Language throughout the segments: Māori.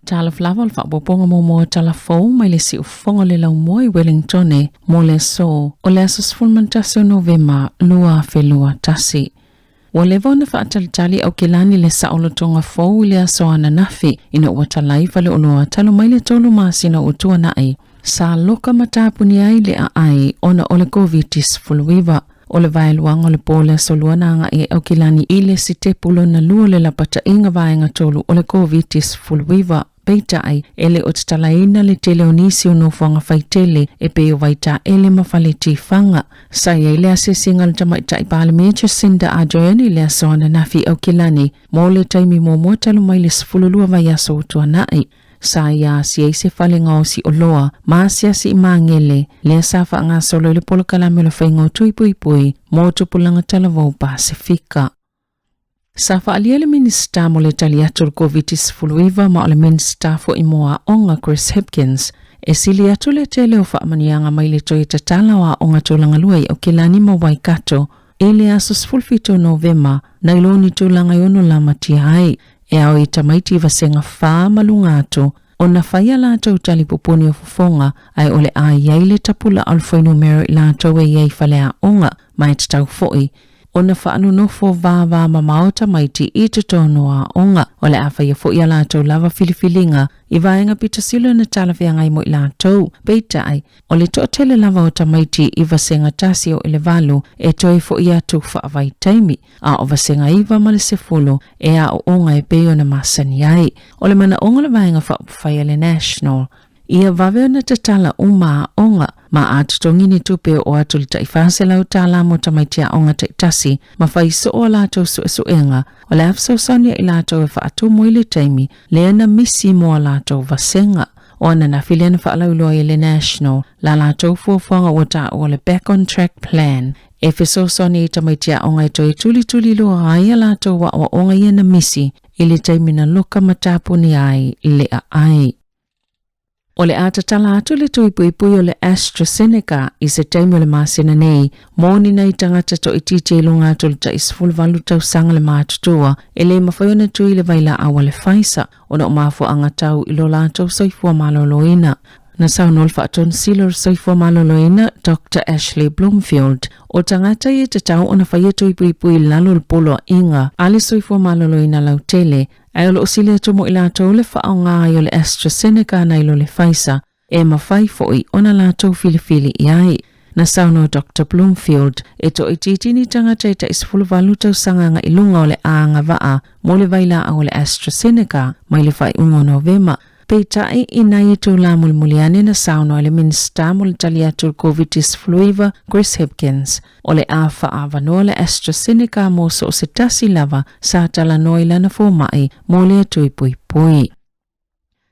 Tala Fou fa boponga mo Tala Fou mai le si ufonga le lau moi Wellington e mo le so o le asos fulmantasi o Novema lua felua tasi. Wa le vona fa atalitali au kilani le saolotonga Fou le aso ana nafi ina ua talaifa le oloa talo mai le tolu masina utua na ai. Sa loka matapuni ai le a ai ona ole COVID-19 fuluiva. O le vaeluanga o le pole soluana nga e au kilani ile si te pulo na lua le lapata inga vaenga tolu o le COVID-19 fuluiva. Peita ai ele o tatalaina le teleonisi o no fanga faitele e pe o vaita ele mafaleti fanga. Sa ia ile asesinga le tamaita i parliamentary sinda a joeni le asoana nafi au kilani mo le taimi mo motalu mai le sifululua vai aso utua nai. Sa ia si se falinga o si oloa maasia si imangele le safa nga solo le polo kalame le whainga tui pui pui mo tupulanga talavau Pasifika. Safa alia le minista mo le taliatur COVID-19 fuluiva ma o le minista fo imoa onga Chris Hipkins e sili atu le tele o whaamanianga mai le toi tatala wa onga tūlanga luai o kilani ma Waikato e le asos fulfito Novema na iloni tūlanga yono la mati hai e au i tamaiti vasenga wha malungato o na whaia lātou talipupuni o fufonga ai ole a iai le tapula alfoi numero i lātou e iai whalea onga mai tatau foi. O na whaanu nofo vāvā mamao tamaiti i tutonoa onga o le awhaia fo ia lātou lava filifilinga i vaenga pita silo na talawhianga i mo i lātou. Beita ai, o le to'atele lava o tamaiti i vasenga tasi o ele valu e toi fo ia tu whaavai taimi a o vasenga iwa ma le sefulu e a o onga e peo na masani ai. O le mana onga le vaenga whaia le national. Ia vaveo na tatala uma onga ma atutongi ni tupe o atu li taifase lau tala mo tamaitia onga taitasi ma whaiso o lātou suenga o le afso sonia i lātou e whaatu mo ili taimi leana misi mo lātou vasenga o ana na filena whaalauloa i le national la lātou fuafuanga o ta o le back on track plan e fiso sonia i tamaitia onga i toi tuli loa ai lātou wa o onga i na misi ili taimi na loka matapuni ai le a ai. O le atatala atu le tuipui o le AstraZeneca i se taimi o le masina nei, mōni nei tangata to i tite ilunga atu le taisfulu valu tau sanga le mātutua, e le mawhaiona tui le vaila awa le Pfizer, o na umafu angatau ilo lātou soifua maloloina. Na saunol whaaton silo soifua maloloina, Dr. Ashley Bloomfield, o tangata i te tau o na whaia tuipui lalo le polo inga, ale soifua maloloina lau tele, ai o sile tomo i lātou le whaonga ai o le AstraZeneca na ilo le Pfizer, e mawhai foi o na lātou filifili i ai. Na sauno Dr. Bloomfield, e to i titini tangata i ta isfulu valutau sanganga ilunga o le aanga vaa, mo le vaila au le AstraZeneca, mai le whai ungo Novema. Peitai i nai tu la mulmuliane na sauno le minsta mo le taliatur COVID-19 fluiva Chris Hipkins. O le a whaavanoa le AstraZeneca mo so se tasi lava sa tala noila na fōmai mo le atui pui pui.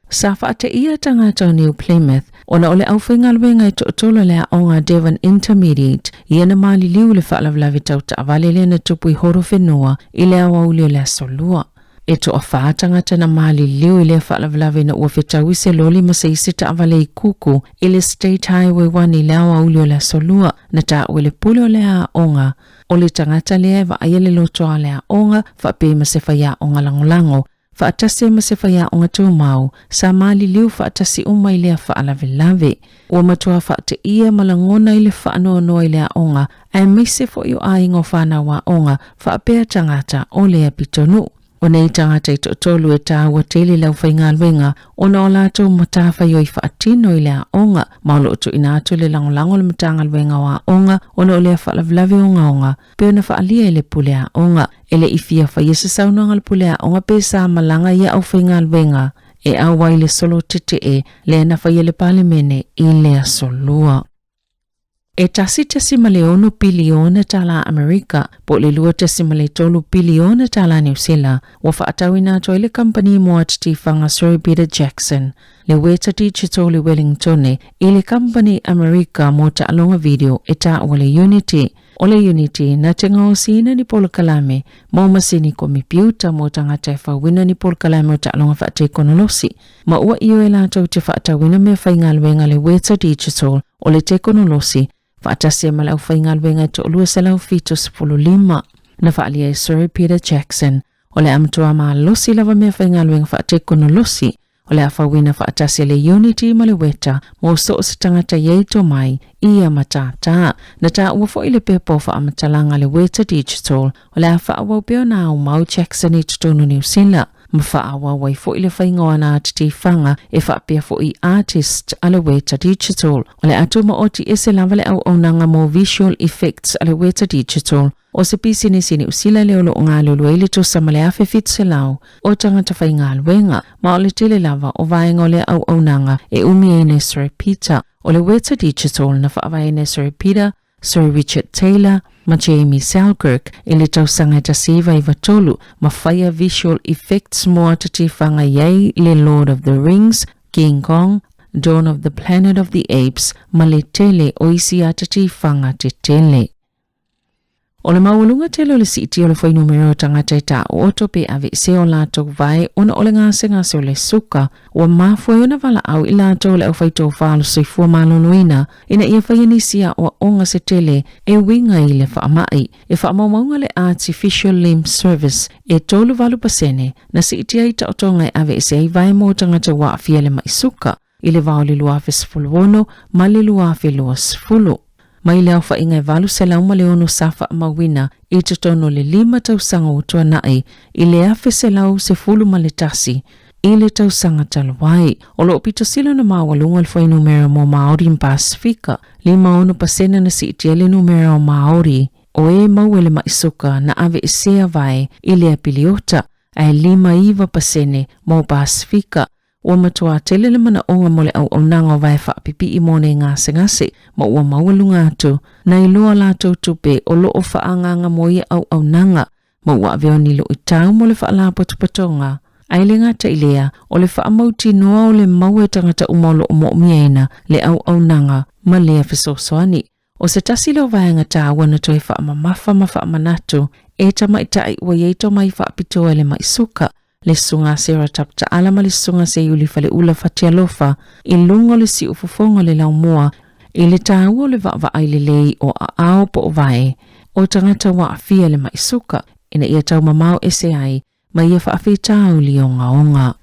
Sa whaate ia tangata o New Plymouth, ona o le awhingalwenga i to'otola le aonga Devon Intermediate, ia na mali liu le whaalavlavi tau ta avale le na tupui horo whenua i le awauli o le asolua. E to a whaatangata na mali liu i le whaalavlavi na ua whetau i se loli ma se isi ta avale i kuku i le State Highway 1 i le awauli o le asolua na ta ue le pule o le aonga. O le tangata le eva aia le lotoa le aonga whaape ma se whaia onga langolango. Whaatasi ma se whaia onga tū mau, sa mali liu whaatasi umai lea whaalavelave. Ua matua whaate ia malangona i le whaanoa i lea onga, ai meise fo i o aingo whanau onga, whaapea tangata o lea pitonu. O nei tangata i tolu e tā ua tele lau whaingalwenga, o na o lātou matawha i whaatino i lea onga, maolo o tu ina atu le langolango le matangalwenga wa onga, o na o lea whaalavelave onga, peo na whaalia i le pulea onga. Ele ifia whaiesa saunanga le pulea onga pe sa malanga ia au whaingalwenga, e au waile solo tete e, lea na whaia le palemene i lea solua. E tasi maleono piliona tala Amerika, po le lua male tolu piliona tala New Zealand, wa whaatawina to ile company mo atiti whanga Sir Peter Jackson. Le weta digital le Wellington ile company Amerika mo ta alonga video eta wale Unity. Ole Unity na tenga osina ni polo kalame, mo masini kompiuta mo tanga taifa wina ni polo kalame o ta alonga whaate konolosi. Ma ua iyo ela tau te whaatawina me whaingalwenga le weta digital o le te konolosi, whaatase malau whaingalwenga to olua salau fito 15. Na whaalia e Sir Peter Jackson, o le amtua maa losi lava me whaingalwenga whaate konolosi, o le awhawina whaatase le Unity ma le weta mo so o se tangata yeito mai ia matata. Na ta uafo ile pepo whaamatalaanga le weta digital o le awhawau peo na au mau Jackson i tutonu New Zealand. Mwhaawa wai fo ile whaingoa na atiti whanga e whaapea fo i artist ale weta digital. O le atu ma oti ese lava le au aunanga mo visual effects ale weta digital. O se pisi sini usila le olo ngā lulu ele to sama le awhi fitse lau o tangata whainga luenga. Ma o le tele lava o vaenga o le au aunanga e umi e ne Sir Peter. O le weta digital na whaavai ne Sir Peter, Sir Richard Taylor, ma Jamie Selkirk, ele tau sanga tasiva i vatolu, ma whaia visual effects mo atati whanga yei le Lord of the Rings, King Kong, Dawn of the Planet of the Apes, ma le tele o isi atati whanga te tele. O le maulunga tele o le siti o le whai numero tangata ta o otope ave se o lato vai ona o le ngase o le suka o mafua ona vala au i lato le au whaito whalo soifua malonuina ina ia whaianisia o onga se tele e winga i le whaamai e whaamaunga le Artificial Limb Service e tolu valu pasene na siti ai ta otonga ave se ai vai mo tangata wa fia le mai suka i le vau le luafe sfuluono ma le luafe lua sfulu. Mai leo whainga e valu se lauma le ono safa mawina i te tono le 5 tausanga o tua nai i le afe se lau se fulu ma le tasi i le tausanga talawai. O lo pito sila na mawalunga le whai numero mo Maori in Pasifika 5% na si itia le numero Maori o e mauele maisuka na ave isea vai i le apiliota ai 5% mo Pasifika. Ua matua tele le mana onga mole au nanga vai whaapipi i mone ngase ma ua maualunga atu na iloa lato tupe o loo whaanganga mo ia au nanga ma ua aveo nilo i tau mole whaalapo tupatonga. Aile ngata ilea o le whaamauti noa o le maue tangata umolo o mo'miena le au nanga ma lea fisosoani. O se tasi leo vaenga ta wana toi whaamamafa ma whaamanatu e tamaitai ua yeito mai whaapitoa le maisuka. Le sunga sera tapta alama le sunga se yuli fale ula fatia lofa i lungo le si ufufongo le laumua i le tāua le va aile lei o ao po o vae o tangata wa afia le maisuka ina ia tau mamau ese ai ma ia whaafi tau li onga.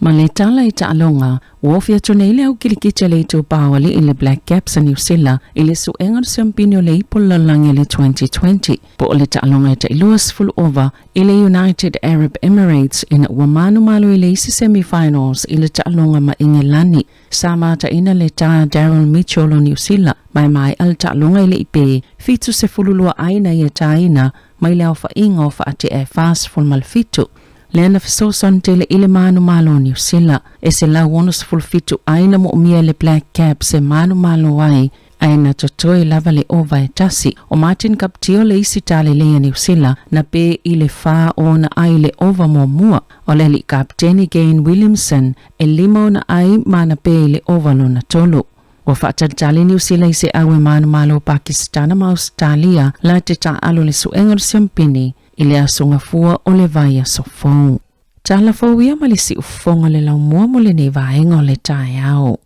Ma le tala i taalonga, wofia tone ile au kilikita le ito pawali i le Black Caps a New Zealand i le suenga siampinio le ipola lange le 2020. Po o le taalonga i ta iluas full over i le United Arab Emirates ina wamanu malo i le isi semifinals i le taalonga ma Ingelani. Sama ta ina le ta Daryl Mitchell o New Zealand, mai al taalonga i le ipe, fitu se fululua aina i ta ina, mai leo fa inga o fa ate e fast full malfitu. Lena fisoson tele ile manu malo New Zealand e se la wonos fulfitu aina mo umia le Black Cap se manu malo wai aina totoi lava le ova e tasi o Martin Kaptio le isi tale le New Zealand na pe ile fa o na ai le ova mo mua o le li kapteni Gain Williamson e limo na ai mana pe ile ova lo na tolo. O whaatantale New Zealand se awe manu malo Pakistana ma Australia la te ta alo le suengar siampini ile asunga fua o le vai a sofou. Tala Fou ia malisi ufonga le laumua mo le nei vaenga o le tae au.